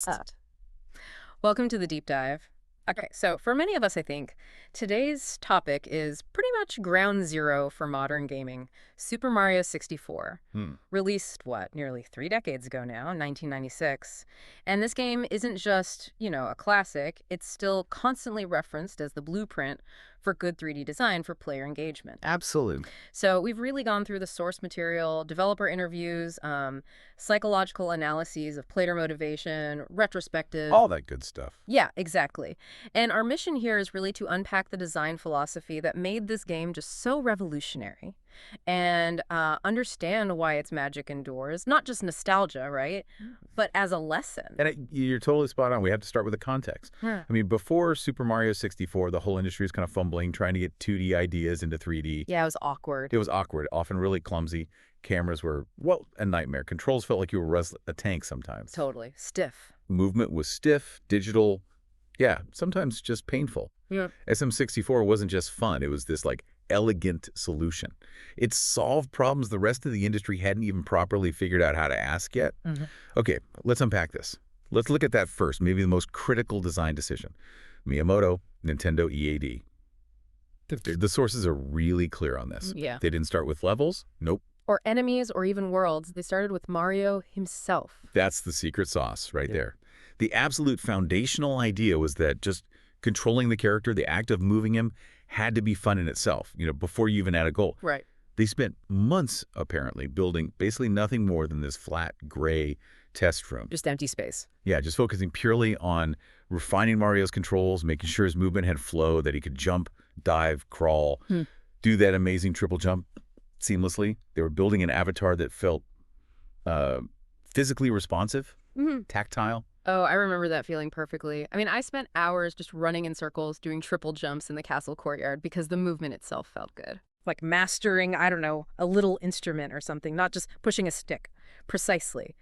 Uh, Welcome to the deep dive. Okay, so for many of us, I think, today's topic is pretty much ground zero for modern gaming. Super Mario 64. Hmm. Released, what, nearly 3 decades ago now, 1996. And this game isn't just, a classic, it's still constantly referenced as the blueprint for good 3D design for player engagement. Absolutely. So we've really gone through the source material, developer interviews, psychological analyses of player motivation, retrospective. All that good stuff. Yeah, exactly. And our mission here is really to unpack the design philosophy that made this game just so revolutionary and understand why its magic endures, not just nostalgia, right? But as a lesson. And you're totally spot on. We have to start with the context. Yeah. I mean, before Super Mario 64, the whole industry was kind of fumbling, trying to get 2D ideas into 3D. Yeah, it was awkward. It was awkward, often really clumsy. Cameras were, well, a nightmare. Controls felt like you were a tank sometimes. Totally. Stiff. Movement was stiff, digital, yeah, sometimes just painful. Yeah. SM64 wasn't just fun. It was this, elegant solution. It solved problems the rest of the industry hadn't even properly figured out how to ask yet. Mm-hmm. Okay, let's unpack this. Let's look at that first, maybe the most critical design decision. Miyamoto, Nintendo EAD. The sources are really clear on this. Yeah. They didn't start with levels. Nope. Or enemies or even worlds. They started with Mario himself. That's the secret sauce right there. The absolute foundational idea was that just controlling the character, the act of moving him, had to be fun in itself, before you even had a goal. Right. They spent months, apparently, building basically nothing more than this flat, gray test room. Just empty space. Yeah, just focusing purely on refining Mario's controls, making sure his movement had flow, that he could jump, dive, crawl, do that amazing triple jump seamlessly. They were building an avatar that felt physically responsive, tactile. Oh, I remember that feeling perfectly. I mean, I spent hours just running in circles, doing triple jumps in the castle courtyard because the movement itself felt good. Like mastering, I don't know, a little instrument or something, not just pushing a stick. Precisely.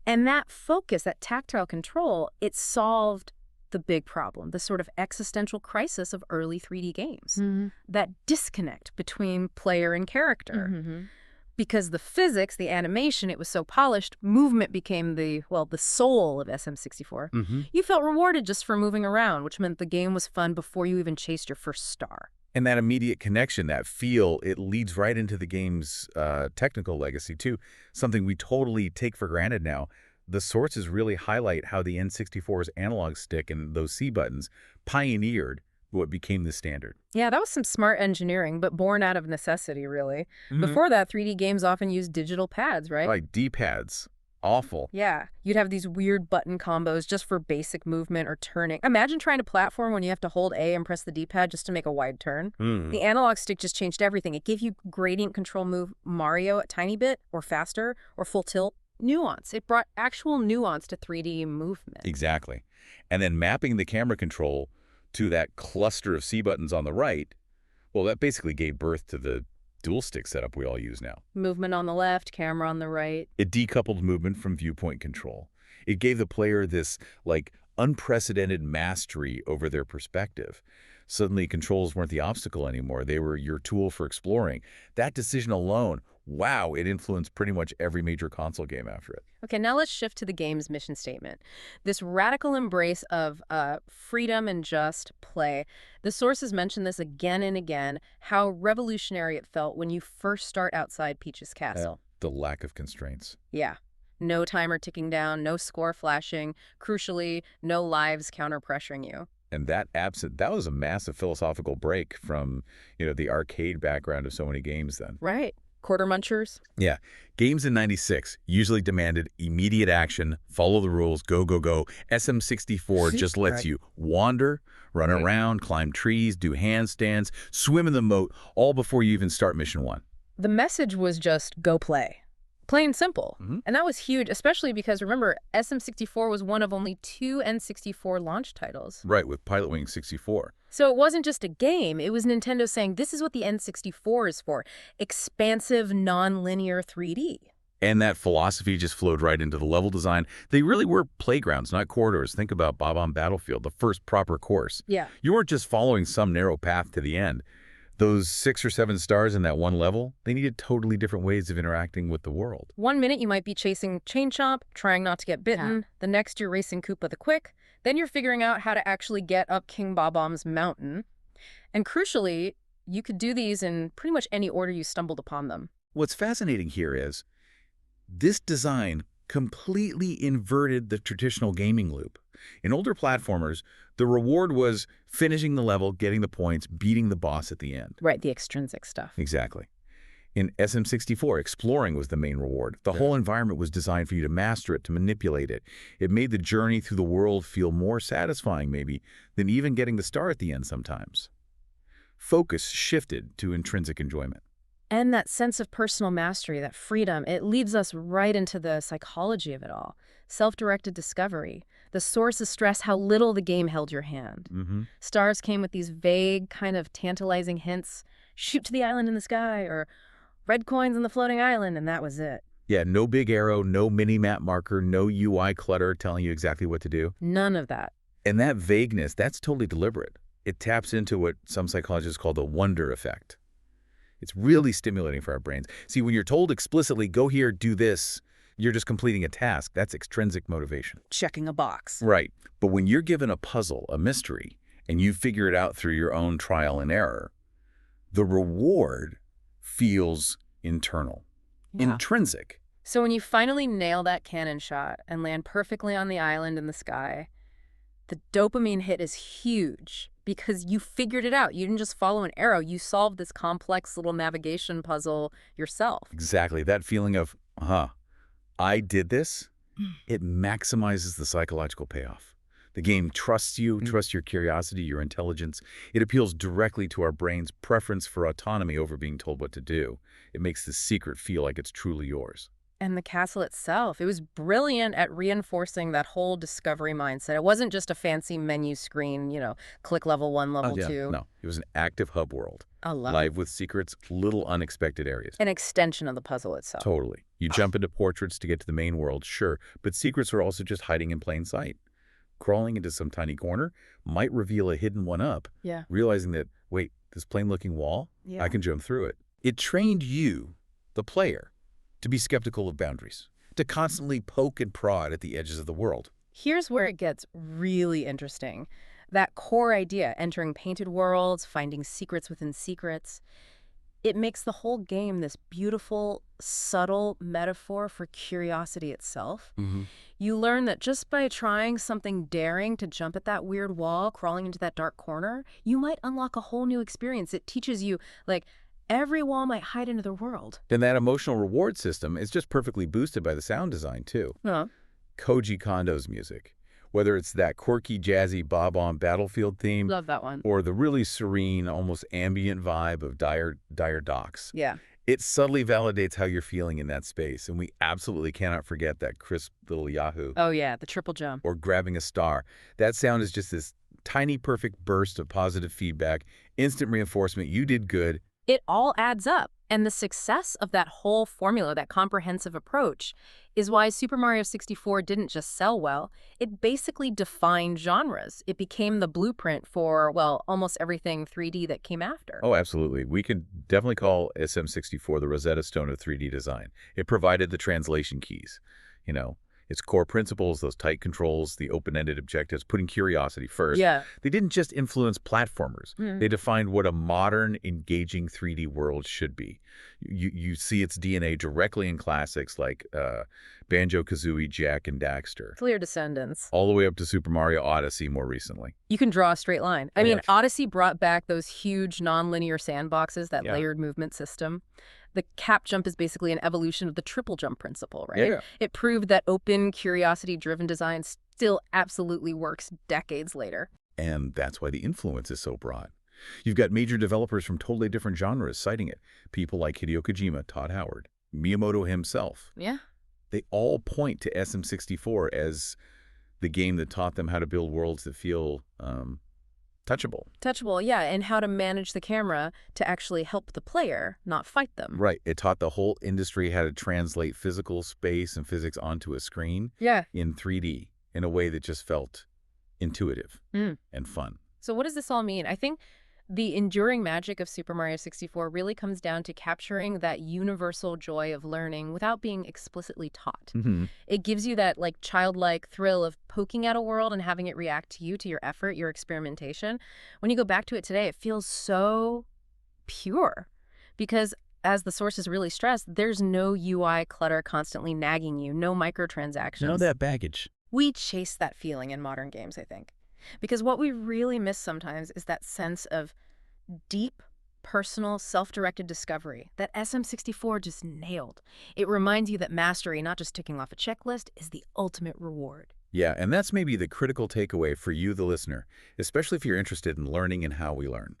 And that focus, that tactile control, it solved the big problem, the sort of existential crisis of early 3D games. That disconnect between player and character. Because the physics, the animation, it was so polished, movement became the soul of SM64. You felt rewarded just for moving around, which meant the game was fun before you even chased your first star. And that immediate connection, that feel, it leads right into the game's technical legacy, too. Something we totally take for granted now. The sources really highlight how the N64's analog stick and those C buttons pioneered what became the standard. Yeah, that was some smart engineering, but born out of necessity, really. Before that, 3D games often used digital pads, right? Like D-pads. Awful. Yeah, you'd have these weird button combos just for basic movement or turning. Imagine trying to platform when you have to hold A and press the D-pad just to make a wide turn. The analog stick just changed everything. It gave you gradient control move Mario a tiny bit, or faster, or full tilt. Nuance. It brought actual nuance to 3D movement. Exactly. And then mapping the camera control to that cluster of C buttons on the right, well, that basically gave birth to the dual stick setup we all use now. Movement on the left, camera on the right. It decoupled movement from viewpoint control. It gave the player this, unprecedented mastery over their perspective. Suddenly, controls weren't the obstacle anymore. They were your tool for exploring. That decision alone, wow, it influenced pretty much every major console game after it. Okay, now let's shift to the game's mission statement. This radical embrace of freedom and just play. The sources mention this again and again, how revolutionary it felt when you first start outside Peach's castle. The lack of constraints. Yeah. No timer ticking down, no score flashing, crucially, no lives counter-pressuring you. And that was a massive philosophical break from, the arcade background of so many games then. Right. Quarter munchers? Yeah. Games in 96 usually demanded immediate action, follow the rules, go, go, go. SM64 just lets you wander, run around, climb trees, do handstands, swim in the moat, all before you even start mission 1. The message was just go play. Plain simple. And that was huge, especially because, remember, SM64 was one of only 2 N64 launch titles. Right, with Pilotwings 64. So it wasn't just a game. It was Nintendo saying, this is what the N64 is for. Expansive, non-linear 3D. And that philosophy just flowed right into the level design. They really were playgrounds, not corridors. Think about Bob-omb Battlefield, the first proper course. Yeah. You weren't just following some narrow path to the end. Those 6 or 7 stars in that one level, they needed totally different ways of interacting with the world. 1 minute you might be chasing Chain Chomp, trying not to get bitten. Yeah. The next you're racing Koopa the Quick. Then you're figuring out how to actually get up King Bob-omb's mountain. And crucially, you could do these in pretty much any order you stumbled upon them. What's fascinating here is this design completely inverted the traditional gaming loop. In older platformers, the reward was finishing the level, getting the points, beating the boss at the end. Right, the extrinsic stuff. Exactly. In SM64, exploring was the main reward. The whole environment was designed for you to master it, to manipulate it. It made the journey through the world feel more satisfying, maybe, than even getting the star at the end sometimes. Focus shifted to intrinsic enjoyment. And that sense of personal mastery, that freedom, it leads us right into the psychology of it all. Self-directed discovery. The source of stress, how little the game held your hand. Stars came with these vague, kind of tantalizing hints. Shoot to the island in the sky, or red coins on the floating island, and that was it. Yeah, no big arrow, no mini-map marker, no UI clutter telling you exactly what to do. None of that. And that vagueness, that's totally deliberate. It taps into what some psychologists call the wonder effect. It's really stimulating for our brains. See, when you're told explicitly, go here, do this, you're just completing a task. That's extrinsic motivation. Checking a box. Right. But when you're given a puzzle, a mystery, and you figure it out through your own trial and error, the reward feels internal, intrinsic. So when you finally nail that cannon shot and land perfectly on the island in the sky, the dopamine hit is huge because you figured it out. You didn't just follow an arrow. You solved this complex little navigation puzzle yourself. Exactly. That feeling of, I did this, it maximizes the psychological payoff. The game trusts you, trusts your curiosity, your intelligence. It appeals directly to our brain's preference for autonomy over being told what to do. It makes the secret feel like it's truly yours. And the castle itself, it was brilliant at reinforcing that whole discovery mindset. It wasn't just a fancy menu screen, click level 1, level 2. No, it was an active hub world. Live with secrets, little unexpected areas. An extension of the puzzle itself. Totally. You jump into portraits to get to the main world, sure, but secrets are also just hiding in plain sight. Crawling into some tiny corner might reveal a hidden one-up, realizing that, wait, this plain-looking wall? I can jump through it. It trained you, the player, to be skeptical of boundaries, to constantly poke and prod at the edges of the world. Here's where it gets really interesting. That core idea, entering painted worlds, finding secrets within secrets, it makes the whole game this beautiful, subtle metaphor for curiosity itself. You learn that just by trying something daring to jump at that weird wall, crawling into that dark corner, you might unlock a whole new experience. It teaches you, every wall might hide another world. And that emotional reward system is just perfectly boosted by the sound design, too. Koji Kondo's music. Whether it's that quirky, jazzy Bob-omb Battlefield theme. Love that one. Or the really serene, almost ambient vibe of Dire Docks. Yeah. It subtly validates how you're feeling in that space, and we absolutely cannot forget that crisp little Yahoo. Oh, yeah, the triple jump. Or grabbing a star. That sound is just this tiny, perfect burst of positive feedback, instant reinforcement, you did good. It all adds up. And the success of that whole formula, that comprehensive approach, is why Super Mario 64 didn't just sell well. It basically defined genres. It became the blueprint for, almost everything 3D that came after. Oh, absolutely. We can definitely call SM64 the Rosetta Stone of 3D design. It provided the translation keys. Its core principles, those tight controls, the open-ended objectives, putting curiosity first. Yeah. They didn't just influence platformers. They defined what a modern, engaging 3D world should be. You see its DNA directly in classics like Banjo-Kazooie, Jak and Daxter. Clear descendants. All the way up to Super Mario Odyssey more recently. You can draw a straight line. I mean, Odyssey brought back those huge nonlinear sandboxes, that layered movement system. The cap jump is basically an evolution of the triple jump principle, right? Yeah. It proved that open, curiosity-driven design still absolutely works decades later. And that's why the influence is so broad. You've got major developers from totally different genres citing it. People like Hideo Kojima, Todd Howard, Miyamoto himself. Yeah. They all point to SM64 as the game that taught them how to build worlds that feel touchable. Touchable, yeah, and how to manage the camera to actually help the player, not fight them. Right. It taught the whole industry how to translate physical space and physics onto a screen in 3D in a way that just felt intuitive and fun. So what does this all mean? I think The enduring magic of Super Mario 64 really comes down to capturing that universal joy of learning without being explicitly taught. Hmm. It gives you that like childlike thrill of poking at a world and having it react to you, to your effort, your experimentation. When you go back to it today, it feels so pure because as the source is really stressed, there's no UI clutter constantly nagging you, no Know microtransactions. that baggage. We chase that feeling in modern games, I think. Because what we really miss sometimes is that sense of deep, personal, self-directed discovery that SM64 just nailed. It reminds you that mastery, not just ticking off a checklist, is the ultimate reward. Yeah, and that's maybe the critical takeaway for you, the listener, especially if you're interested in learning and how we learn.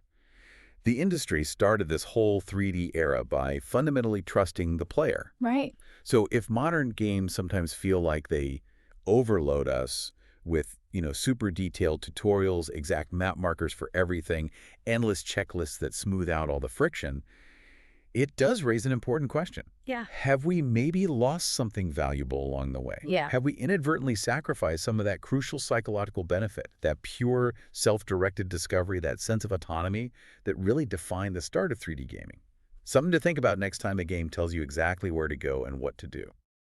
The industry started this whole 3D era by fundamentally trusting the player. Right. So if modern games sometimes feel like they overload us with, super detailed tutorials, exact map markers for everything, endless checklists that smooth out all the friction, it does raise an important question. Yeah. Have we maybe lost something valuable along the way? Yeah. Have we inadvertently sacrificed some of that crucial psychological benefit, that pure self-directed discovery, that sense of autonomy that really defined the start of 3D gaming? Something to think about next time a game tells you exactly where to go and what to do.